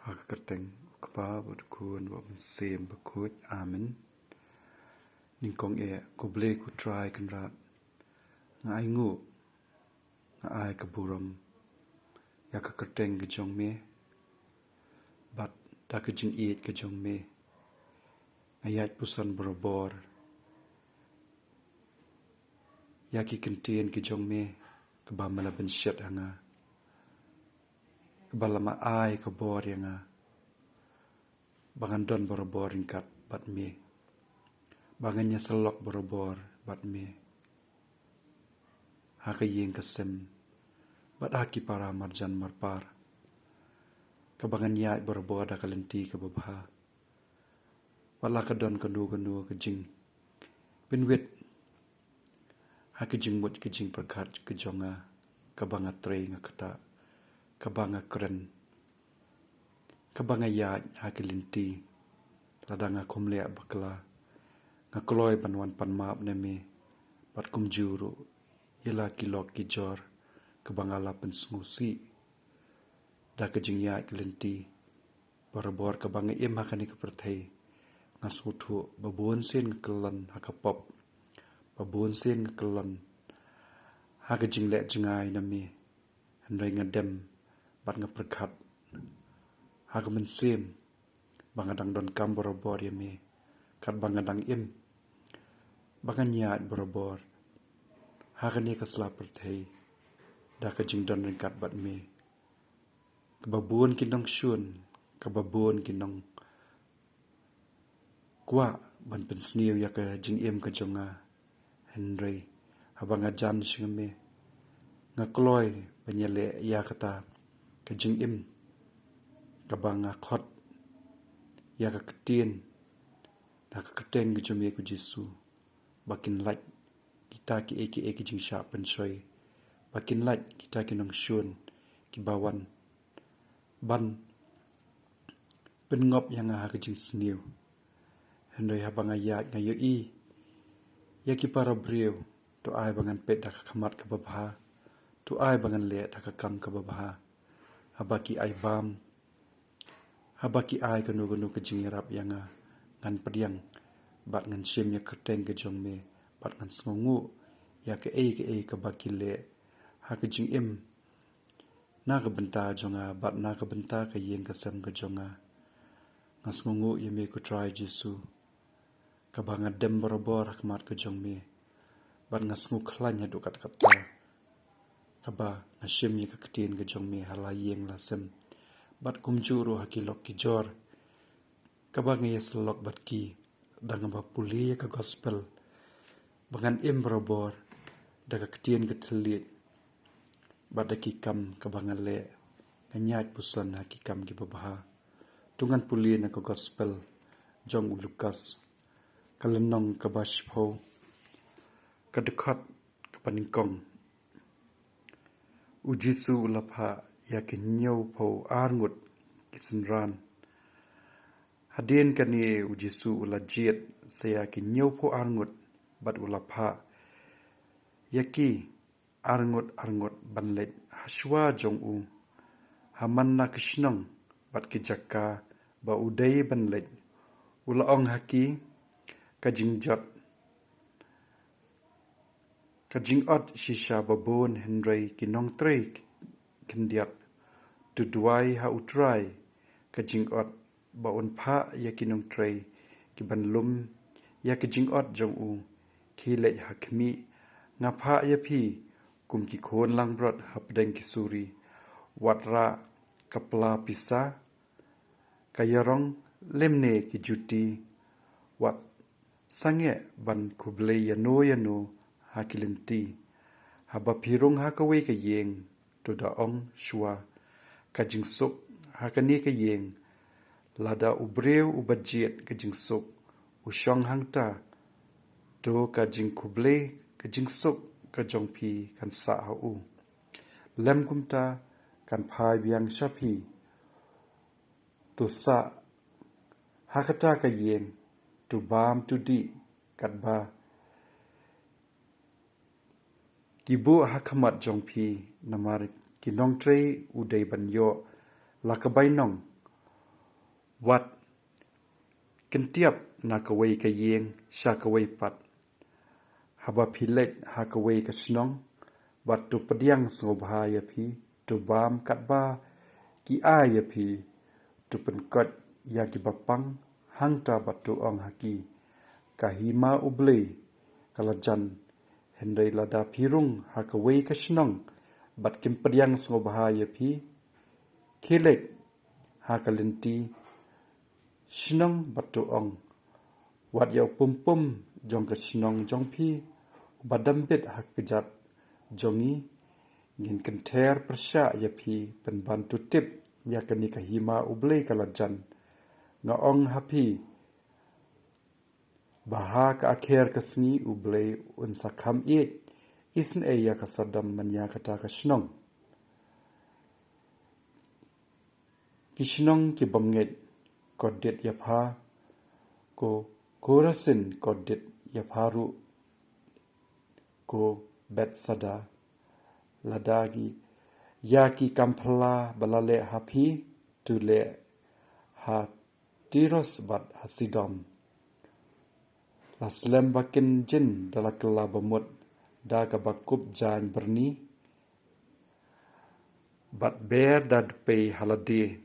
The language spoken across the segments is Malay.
haka kerteng kaba berkun wabun sem berkut amen ningkong Gospel U Trai kan rat ngai ngu ngai kaburam ya ka kerteng ke jong me bat da ke jing eat ke jong me ayat pusan berobor ya ki kentien ke jong me kaba mala bynshet hanga kaba lama ai kabor yang bangan don berobor ringkat bat me bangannya selok berobor bat me haka yeng kesem bat haki para marjan marpar kabangan yai berobor da kalenti kababha wala kadon kanu ke jing binwit haka jing mut ke jing perkat ke jonga kabanga trei ngakata kabanga kren kabanga yai haka linti ladanga kumlea bakla kloi banwan panmaap neme bat kumjuru yela kilok kijor kabangala pensngusi da kejing ya kelenti barabor kabanga im hakani ke Pyrthei ngasutu babon sen kelan hakapop babon sen kelan haka jing le jingai name handai ngadem bat ngaperkat haka mensem bangadang don kam barabor yame kat bangadang im bangan yat berobor haka ni kasla Pyrthei da ka jing don ringkat bat me kababun kinong syun kababun kinong kwa ban pensniu ya ka jing im ka jonga henry habanga jan shingme nga kloi banyale ya kata ka jing im kabanga khot ya ka ketien da ka keteng ke jome ku Jisu bakin leit kita ki jing sha trei bakin leit kita kinong syun ki bawan ban pengop yang ha ka jing sniu hendai habang ayat ngayo ya ki para breu to ai bangan pet da khamat ka babha to ai bangan le da ka kam ka babha habaki ai bam habaki ai kanu ka jing rap yang ngan pediang bat ngan sim ya kerteng ke jong me bat ngan smongu ya ke ka bakile ha ke jing im na ka bynta jonga bat na ka bynta ka yeng ka sem ka jonga ngasmongu ye me ku trai Jisu ka banga dem barabor hakmat ka jong me bat ngasngu khlanya du kat kata ka ba nasim ye ka ketien ka jong me hala yeng la sem bat kumjuru hakilok ki jor ka ba nge yeslok bat ki danga ba puli ka gospel bangan im barabor da ka ketien ka telit bat da ki kam ka bangan le nganyat pusan hakikam ki babaha tungan puli na ka gospel jong Lukas kalenong ka bashpo ka dekat ka paningkong u Jisu ulapha ya ki nyau pho arngut kisenran hadin kani u Jisu ulajiet saya ki nyau pho arngut bat ulapha yaki arngut banlet haswa jong u hamanna kishnong bat ki jakka ba udai banlet ulaong haki kajingjot kajingot shisha babon henry kinong trei kindiat tudwai ha utrai kajingot ba unpha ya kinong trei ki banlum ya kajingot jong u khile hakmi ngapha ya phi kum ki khon langbrot hapdeng ki suri watra kapla pisa kayarong lemne ki juti wat sange ban kuble yano hakilenti haba pirung hakawe ka yeng to da ong shwa kajing suk hakani ka yeng lada ubreu ubajiet kajing suk ushong hangta to kajing kuble kajing suk kajong pi kan sa u lem kumta kan phai biang shapi to sa hakata ka yeng tu bam tu di katba kibu hakamat jongpi namar kinong trei udai banyo laka byinong Wat kentiap nakaway kayeng syakaway pat. Haba pilet hakaway kasnong. Wat tu pediang sngobha yapi. Tu bam katba ki yapi. Tu penkot yaki bapang hangta batu ong haki. Kahima ublei kalajan. Hendai lada pirung hakaway kasnong. Bat kim pediang sngobha yapi. Kilet hakalinti. Shnong batu ong. Wat yau pum jong ke shnong jong pi. Badambit hak kejat jongi. Ngin kenter persya ya pi penbantu tip. Ya keni kahima ublei kalajan. Nga ong hapi. Baha ke akhir kesni ublei unsakam it. Isn ya kasadam manya kata ke shnong. Kishnong ki bamngit. Kodit yapha ko korasin kodit yapharu ko betsada ladagi yaki kampala balale hapi tule ha tiros bat hasidom laslem bakin jin dalakela bamut daga bakup jan berni bat ber dad pay haladi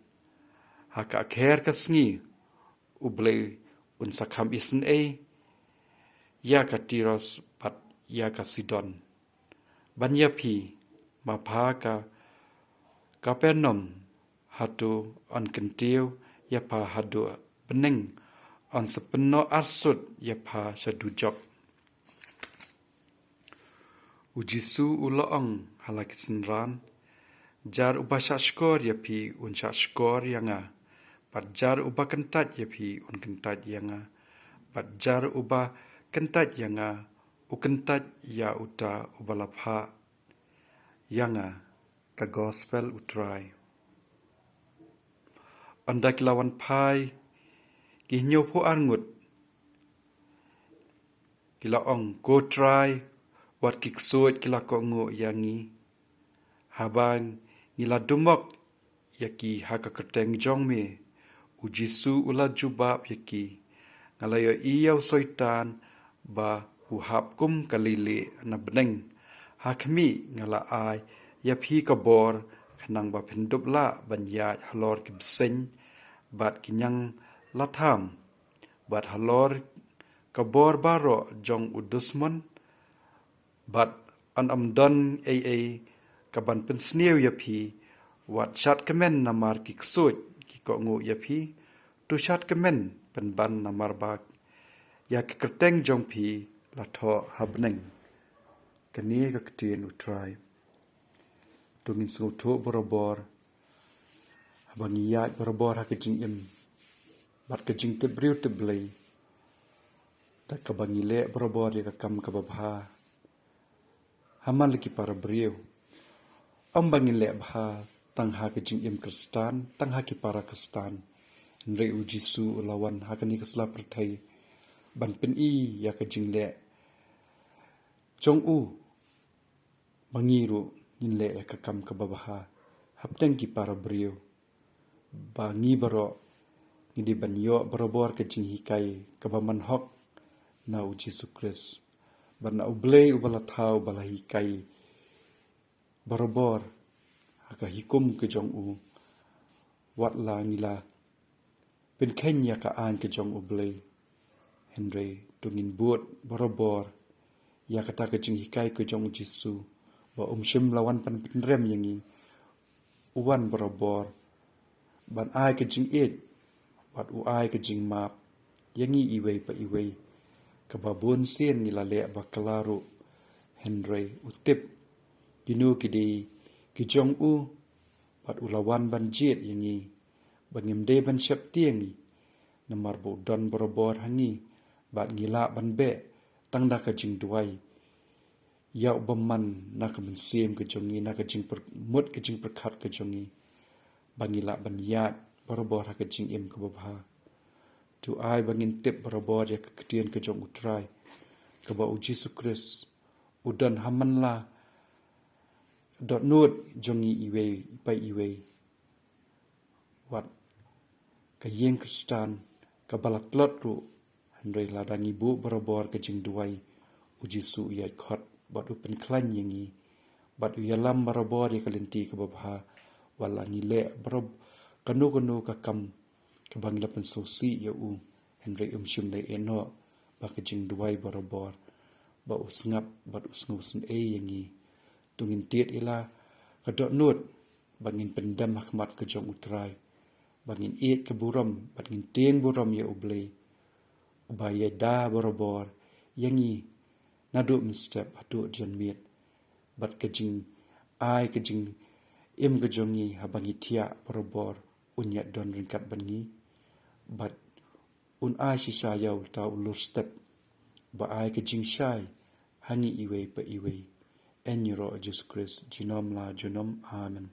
haka akher kasngi ublei unsakam isn ya katiros pat ya kasidon banyapi mapaka kapenom Hato on kentiu yapa Hima Bneng on sepeno arsut yapa syadujok Jisu uloong halakisenran jar ubashashkor yapi unshashkor yanga Patjar uba kentat yapi un kentat yanga. Patjar uba kentat yanga. Ukentat ya uta ubalapha. Yanga ka Gospel U Trai. Anda kilawan pai. Kihnyo po angut. Kila ong go try. Wat kiksuit kila ko ngu yangi. Habang ngila dumok. Yaki haka kerteng jong me. Jisu ula jubab yaki. Ngalayo iyaw soitan ba uhap kum kalili na Bneng. Hakmi ngala ay yaphi kabor kanang ba pindubla banyat halor kibsing bat kinyang latham. Bat halor kabor baro jong udusmon. Bat an amdon kaban pensnew yaphi. Wat syat kemen namar kiksut. Kiko ngu yapi, tu syat kemen penban namar bak. Ya kekerteng jong pi latho habneng. Kani keketin U Trai. Tungin sengutu borobor. Habang iyak borobor hake jingim. Bat ke jing tebriu teblei. Tak kabang ilek borobor ya kakam kababha. Haman lagi para beriu. Om bang ilek bha. Tang hake jingim Kristan, tang hake para Kristan. Nrei u Jisu lawan hakani kesla Pyrthei. Ban pen ya ke jingle. Jong u mangiru nginle ya kakam kababaha. Hapteng ki para beriu. Bangi baro ngidi banyo barobor ke jing hikai kabaman hok na u Jisu Kris. Ban na ublei ubalathau balahikai barobor haka hikum ke jong u wat la ngila pen kenya ka an ke jong u blei henry tungin buat borobor ya kata ke jing hikai ke jong Jisu ba shim lawan pan pinrem yangi uwan borobor ban ai ke jing it wat u ai ke jing map yangi iwei pa iwei ka babun sien ngila le ba kalaru henry utip kinu kidi ki jong u pat ulawan ban jet yangi bangim de ban syap tiangi namar bo don borobor hangi bat ngila ban be tangda ka jing duai ya baman na ka ban sim ke jongi na ka jing mut ke jing perkhat ke jongi bangila ban yat borobor ha ka jing im ka babha tu ai bangin tip borobor ya ka ketien ke jong U Trai ka ba u Jisu Kris udan haman la dot note jongi iwei pai iwei wat ka yeng Kristan ka balat lot ru handai ladang ibu barabor ka jing duai u Jisu iat khot bat u pen klan yengi bat u yalam barabor ya kalenti ka babha wala ngi le barab kanu ka kam ka bang lapan sosi ya u handai shum dai eno ba ka jing duai barabor ba u sngap bat u sngusen yengi tungin tiet ila ka dot nut bangin pendam hakmat ka jong U Trai bangin iet ka buram bangin tieng buram ya ublei ubaya da barabor yangi nadu mstep Hato jan miet bat ka jing ai ka jing im ka jongi habangi tia barabor unyat don ringkat bangi bat un ai sisa yau ta ulur step ba ai ka jing shai hangi iwe pa iwe en yuro Jesus Christ jinom la junom amen